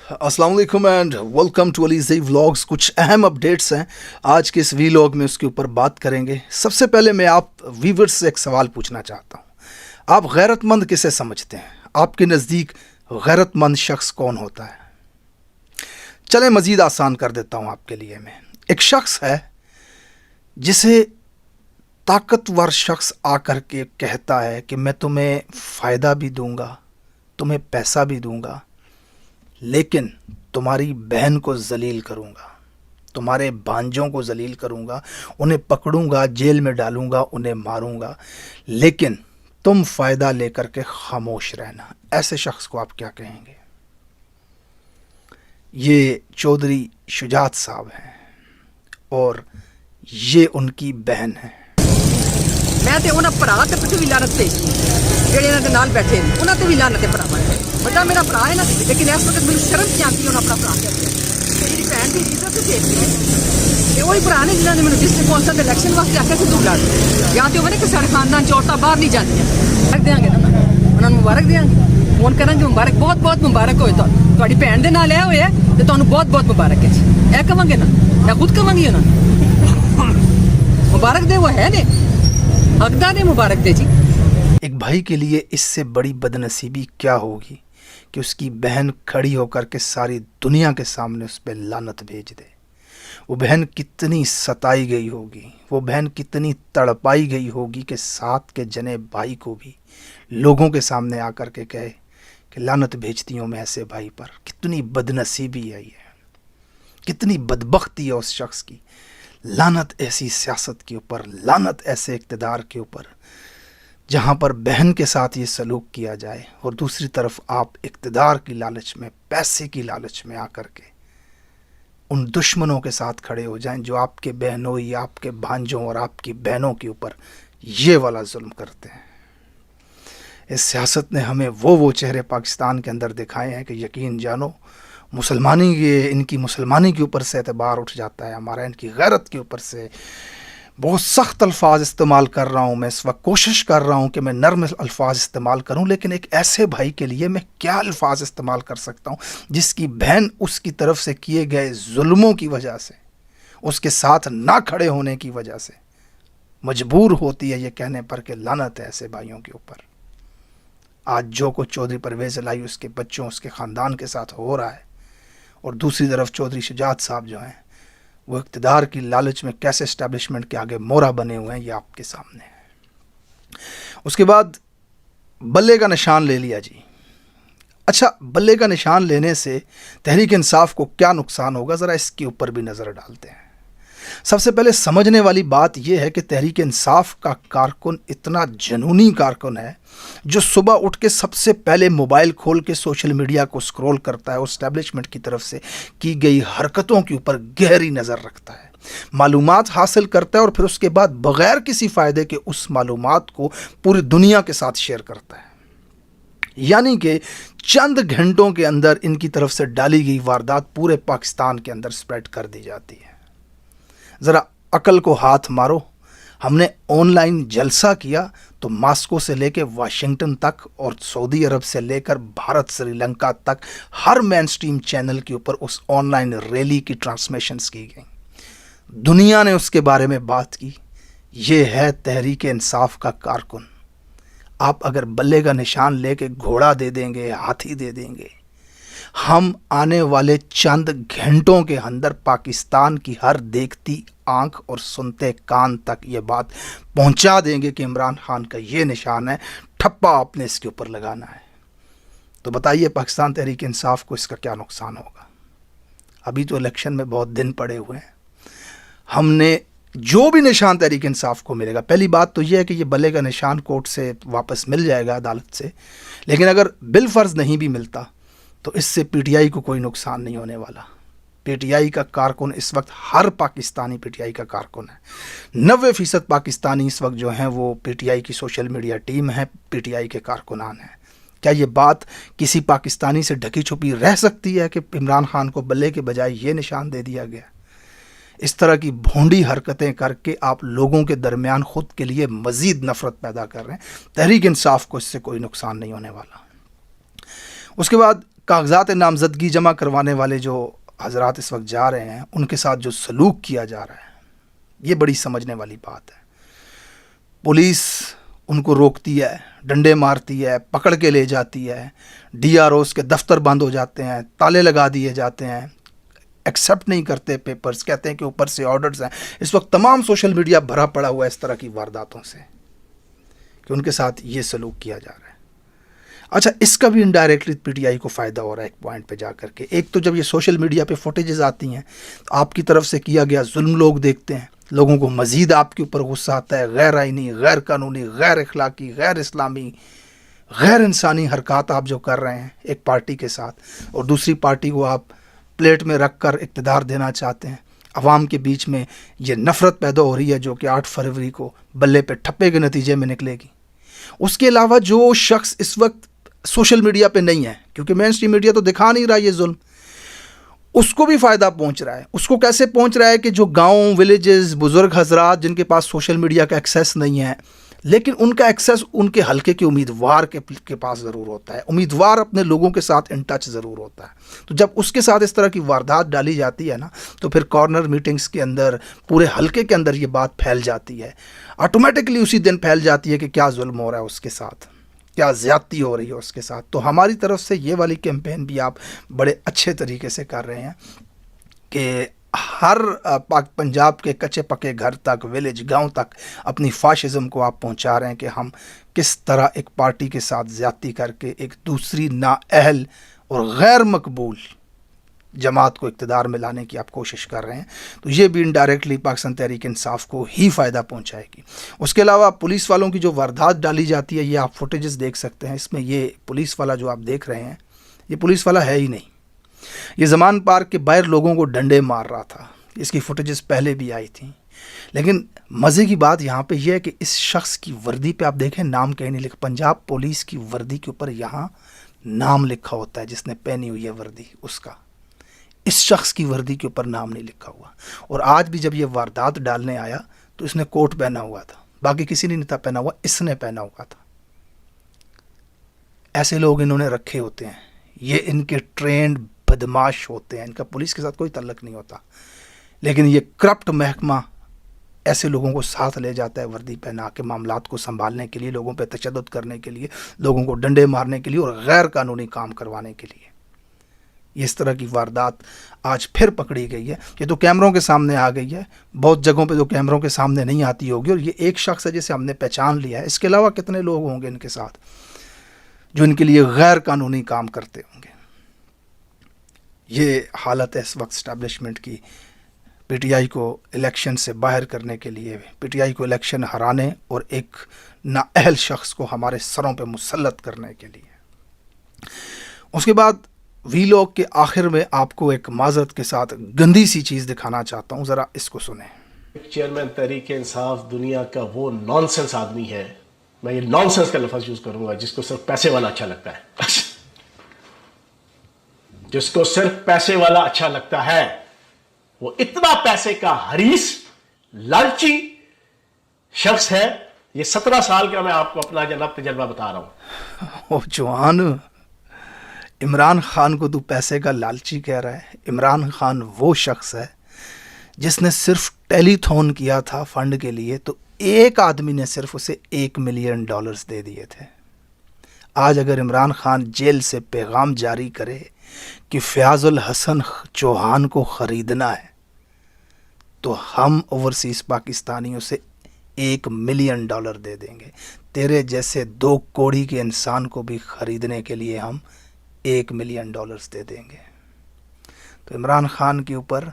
अस्सलाम वालेकुम and welcome to Alizai vlogs. कुछ अहम अपडेट्स हैं आज के इस वीलॉग में, उसके ऊपर बात करेंगे। सबसे पहले मैं आप व्यूवर्स से एक सवाल पूछना चाहता हूं। आप गैरतमंद किसे समझते हैं? आपके नज़दीक गैरतमंद शख्स कौन होता है? चलें मज़ीद आसान कर देता हूं आपके लिए। मैं एक शख्स है जिसे ताकतवर शख्स आकर के कहता है कि मैं तुम्हें फ़ायदा भी दूंगा, तुम्हें पैसा भी दूंगा, लेकिन तुम्हारी बहन को जलील करूंगा, तुम्हारे भांजों को जलील करूंगा, उन्हें पकड़ूंगा, जेल में डालूंगा, उन्हें मारूंगा, लेकिन तुम फ़ायदा लेकर के खामोश रहना। ऐसे शख्स को आप क्या कहेंगे? ये चौधरी शुजात साहब हैं और ये उनकी बहन है। मैं तो उन्होंने भरा ते पिछू भी लानत पे जेड़े इन्हां दे नाल बैठे ने उन्हां ते भी लानत है। भरा बड़ा मेरा भरा है ना, लेकिन इस वक्त मेरी शर्म सी आती है उन्होंने अपना भरा कर मेरी भैन की इज्जत से देखती है। वही भरा ने जिन्होंने मैंने डिस्ट्रिक्ट कौंसल इलेक्शन वास्ते आख्या सी तू लड़, या तो मैंने कि सारे खानदान च औरतां बाहर नहीं जांदियां। मुबारक देंगे ना, उन्होंने मुबारक देंगे, फोन करांगे मुबारक, बहुत बहुत मुबारक होए तुहाडी भैन दे नाल आया होया ते तुहानू बहुत बहुत मुबारक है जी। ऐ कहांगे ना, मैं खुद कहांगी उन्होंने मुबारक दे, वो है ने हकदार ने मुबारक दे जी। एक भाई के लिए इससे बड़ी बदनसीबी क्या होगी कि उसकी बहन खड़ी होकर के सारी दुनिया के सामने उस पर लानत भेज दे। वो बहन कितनी सताई गई होगी, वो बहन कितनी तड़पाई गई होगी कि साथ के जने भाई को भी लोगों के सामने आकर के कहे कि लानत भेजती हूँ मैं ऐसे भाई पर। कितनी बदनसीबी है ये, कितनी बदबख्ती है उस शख्स की। लानत ऐसी सियासत के ऊपर, लानत ऐसे इक़्तिदार के ऊपर जहाँ पर बहन के साथ ये सलूक किया जाए, और दूसरी तरफ आप इक़्तिदार की लालच में, पैसे की लालच में आकर के उन दुश्मनों के साथ खड़े हो जाएं जो आपके बहनों या आपके भांजों और आपकी बहनों के ऊपर ये वाला जुल्म करते हैं। इस सियासत ने हमें वो चेहरे पाकिस्तान के अंदर दिखाए हैं कि यकीन जानो मुसलमानी के, इनकी मुसलमानी के ऊपर से एतबार उठ जाता है हमारा, इनकी गैरत के ऊपर से। बहुत सख्त अल्फाज इस्तेमाल कर रहा हूँ मैं इस वक्त, कोशिश कर रहा हूँ कि मैं नर्म अल्फाज इस्तेमाल करूँ, लेकिन एक ऐसे भाई के लिए मैं क्या अल्फाज इस्तेमाल कर सकता हूँ जिसकी बहन उसकी तरफ से किए गए जुल्मों की वजह से, उसके साथ ना खड़े होने की वजह से मजबूर होती है ये कहने पर कि लानत है ऐसे भाइयों के ऊपर। आज जो कुछ चौधरी परवेज़ इलाही उसके बच्चों, उसके ख़ानदान के साथ हो रहा है, और दूसरी तरफ चौधरी शुजात साहब जो हैं वो इक़्तिदार की लालच में कैसे इस्टेब्लिशमेंट के आगे मोहरा बने हुए हैं, ये आपके सामने है। उसके बाद बल्ले का निशान ले लिया जी। अच्छा, बल्ले का निशान लेने से तहरीक इंसाफ को क्या नुकसान होगा, ज़रा इसके ऊपर भी नज़र डालते हैं। सबसे पहले समझने वाली बात यह है कि तहरीक इंसाफ का कारकुन इतना जनूनी कारकुन है जो सुबह उठ के सबसे पहले मोबाइल खोल के सोशल मीडिया को स्क्रॉल करता है, उस एस्टेब्लिशमेंट की तरफ से की गई हरकतों के ऊपर गहरी नज़र रखता है, मालूमात हासिल करता है, और फिर उसके बाद बग़ैर किसी फ़ायदे के उस मालूमात को पूरी दुनिया के साथ शेयर करता है। यानी कि चंद घंटों के अंदर इनकी तरफ से डाली गई वारदात पूरे पाकिस्तान के अंदर स्प्रेड कर दी जाती है। ज़रा अकल को हाथ मारो। हमने ऑनलाइन जलसा किया तो मास्को से लेकर वाशिंगटन तक और सऊदी अरब से लेकर भारत, श्रीलंका तक हर मेन स्ट्रीम चैनल के ऊपर उस ऑनलाइन रैली की ट्रांसमिशंस की गई। दुनिया ने उसके बारे में बात की। ये है तहरीक इंसाफ का कारकुन। आप अगर बल्ले का निशान लेके घोड़ा दे देंगे, हाथी दे देंगे, हम आने वाले चंद घंटों के अंदर पाकिस्तान की हर देखती आंख और सुनते कान तक ये बात पहुंचा देंगे कि इमरान खान का ये निशान है, ठप्पा आपने इसके ऊपर लगाना है। तो बताइए पाकिस्तान तहरीक इंसाफ को इसका क्या नुकसान होगा? अभी तो इलेक्शन में बहुत दिन पड़े हुए हैं। हमने जो भी निशान तहरीक इंसाफ को मिलेगा, पहली बात तो यह है कि ये बल्ले का निशान कोर्ट से वापस मिल जाएगा, अदालत से, लेकिन अगर बिल फ़र्ज़ नहीं भी मिलता तो इससे पीटीआई को कोई नुकसान नहीं होने वाला। पीटीआई का कारकुन इस वक्त, हर पाकिस्तानी पीटीआई का कारकुन है। 90% पाकिस्तानी इस वक्त जो हैं वो पीटीआई की सोशल मीडिया टीम है, पीटीआई के कारकुनान हैं। क्या ये बात किसी पाकिस्तानी से ढकी छुपी रह सकती है कि इमरान खान को बल्ले के बजाय ये निशान दे दिया गया? इस तरह की भोंडी हरकतें करके आप लोगों के दरमियान ख़ुद के लिए मज़ीद नफ़रत पैदा कर रहे हैं। तहरीक इंसाफ को इससे कोई नुकसान नहीं होने वाला। उसके बाद کاغذات نامزدگی جمع کروانے والے جو حضرات اس وقت جا رہے ہیں ان کے ساتھ جو سلوک کیا جا رہا ہے یہ بڑی سمجھنے والی بات ہے. پولیس ان کو روکتی ہے, ڈنڈے مارتی ہے, پکڑ کے لے جاتی ہے, ڈی آر اوز کے دفتر بند ہو جاتے ہیں, تالے لگا دیے جاتے ہیں, ایکسیپٹ نہیں کرتے پیپرز, کہتے ہیں کہ اوپر سے آرڈرز ہیں. اس وقت تمام سوشل میڈیا بھرا پڑا ہوا ہے اس طرح کی وارداتوں سے کہ ان کے ساتھ یہ سلوک کیا جا رہا ہے. اچھا, اس کا بھی انڈائریکٹلی پی ٹی آئی کو فائدہ ہو رہا ہے ایک پوائنٹ پہ جا کر کے. ایک تو جب یہ سوشل میڈیا پہ فوٹیجز آتی ہیں تو آپ کی طرف سے کیا گیا ظلم لوگ دیکھتے ہیں, لوگوں کو مزید آپ کے اوپر غصہ آتا ہے. غیر آئینی, غیر قانونی, غیر اخلاقی, غیر اسلامی, غیر انسانی حرکات آپ جو کر رہے ہیں ایک پارٹی کے ساتھ, اور دوسری پارٹی کو آپ پلیٹ میں رکھ کر اقتدار دینا چاہتے ہیں. عوام کے بیچ میں یہ نفرت پیدا ہو رہی ہے جو کہ 8 فروری کو بلے پہ ٹھپے کے نتیجے میں نکلے گی. اس کے علاوہ جو شخص اس وقت سوشل میڈیا پہ نہیں ہے, کیونکہ مین اسٹریم میڈیا تو دکھا نہیں رہا یہ ظلم, اس کو بھی فائدہ پہنچ رہا ہے. اس کو کیسے پہنچ رہا ہے کہ جو گاؤں, ولیجز, بزرگ حضرات جن کے پاس سوشل میڈیا کا ایکسیس نہیں ہے, لیکن ان کا ایکسیس ان کے حلقے کے امیدوار کے پاس ضرور ہوتا ہے. امیدوار اپنے لوگوں کے ساتھ ان ٹچ ضرور ہوتا ہے. تو جب اس کے ساتھ اس طرح کی واردات ڈالی جاتی ہے نا, تو پھر کارنر میٹنگز کے اندر پورے حلقے کے اندر یہ بات پھیل جاتی ہے. آٹومیٹکلی اسی دن پھیل جاتی ہے کہ کیا ظلم ہو رہا ہے اس کے ساتھ, کیا زیادتی ہو رہی ہے اس کے ساتھ. تو ہماری طرف سے یہ والی کیمپین بھی آپ بڑے اچھے طریقے سے کر رہے ہیں کہ ہر پنجاب کے کچے پکے گھر تک, ویلیج, گاؤں تک اپنی فاشزم کو آپ پہنچا رہے ہیں کہ ہم کس طرح ایک پارٹی کے ساتھ زیادتی کر کے ایک دوسری نااہل اور غیر مقبول جماعت کو اقتدار میں لانے کی آپ کوشش کر رہے ہیں. تو یہ بھی انڈائریکٹلی پاکستان تحریک انصاف کو ہی فائدہ پہنچائے گی. اس کے علاوہ پولیس والوں کی جو واردات ڈالی جاتی ہے یہ آپ فوٹیجز دیکھ سکتے ہیں. اس میں یہ پولیس والا جو آپ دیکھ رہے ہیں یہ پولیس والا ہے ہی نہیں, یہ زمان پارک کے باہر لوگوں کو ڈنڈے مار رہا تھا. اس کی فوٹیجز پہلے بھی آئی تھیں. لیکن مزے کی بات یہاں پہ یہ ہے کہ اس شخص کی وردی پہ آپ دیکھیں نام کہیں نہیں لکھا. پنجاب پولیس کی وردی کے اوپر یہاں نام لکھا ہوتا ہے جس نے پہنی ہوئی ہے وردی اس کا. اس شخص کی وردی کے اوپر نام نہیں لکھا ہوا. اور آج بھی جب یہ واردات ڈالنے آیا تو اس نے کوٹ پہنا ہوا تھا, باقی کسی نے نہیں تھا پہنا ہوا, اس نے پہنا ہوا تھا. ایسے لوگ انہوں نے رکھے ہوتے ہیں, یہ ان کے ٹرینڈ بدماش ہوتے ہیں, ان کا پولیس کے ساتھ کوئی تعلق نہیں ہوتا. لیکن یہ کرپٹ محکمہ ایسے لوگوں کو ساتھ لے جاتا ہے وردی پہنا کے معاملات کو سنبھالنے کے لیے, لوگوں پہ تشدد کرنے کے لیے, لوگوں کو ڈنڈے مارنے کے لیے اور غیر قانونی کام کروانے کے لیے. اس طرح کی واردات آج پھر پکڑی گئی ہے. یہ تو کیمروں کے سامنے آ گئی ہے, بہت جگہوں پہ تو کیمروں کے سامنے نہیں آتی ہوگی, اور یہ ایک شخص ہے جسے ہم نے پہچان لیا ہے. اس کے علاوہ کتنے لوگ ہوں گے ان کے ساتھ جو ان کے لیے غیر قانونی کام کرتے ہوں گے. یہ حالت ہے اس وقت اسٹیبلشمنٹ کی پی ٹی آئی کو الیکشن سے باہر کرنے کے لیے, پی ٹی آئی کو الیکشن ہرانے اور ایک نااہل شخص کو ہمارے سروں پہ مسلط کرنے کے لیے. اس کے بعد وی لاگ کے آخر میں آپ کو ایک معذرت کے ساتھ گندی سی چیز دکھانا چاہتا ہوں, ذرا اس کو سنیں. چیئرمین تحریک انصاف دنیا کا وہ نان سینس آدمی ہے, میں یہ نان سینس کا لفظ یوز کروں گا, جس کو صرف پیسے والا اچھا لگتا ہے. جس کو صرف پیسے والا اچھا لگتا ہے, وہ اتنا پیسے کا حریص لالچی شخص ہے. یہ 17 سال کا میں آپ کو اپنا جناب تجربہ بتا رہا ہوں. او جوان, عمران خان کو تو پیسے کا لالچی کہہ رہا ہے. عمران خان وہ شخص ہے جس نے صرف ٹیلی تھون کیا تھا فنڈ کے لیے, تو ایک آدمی نے صرف اسے $1 ملین دے دیے تھے. آج اگر عمران خان جیل سے پیغام جاری کرے کہ فیاض الحسن چوہان کو خریدنا ہے, تو ہم اوورسیز پاکستانیوں سے $1 ملین دے دیں گے. تیرے جیسے 2 کوڑی کے انسان کو بھی خریدنے کے لیے ہم $1 ملین دے دیں گے. تو عمران خان کے اوپر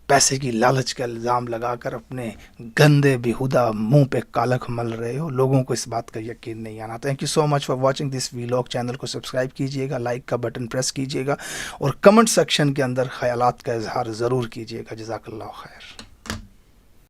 پیسے کی لالچ کا الزام لگا کر اپنے گندے بیہودہ منہ پہ کالک مل رہے ہو. لوگوں کو اس بات کا یقین نہیں آنا. Thank you so much for watching this vlog. Channel کو سبسکرائب کیجیے گا, لائک کا بٹن پریس کیجیے گا, اور کمنٹ سیکشن کے اندر خیالات کا اظہار ضرور کیجیے گا. جزاک اللہ خیر.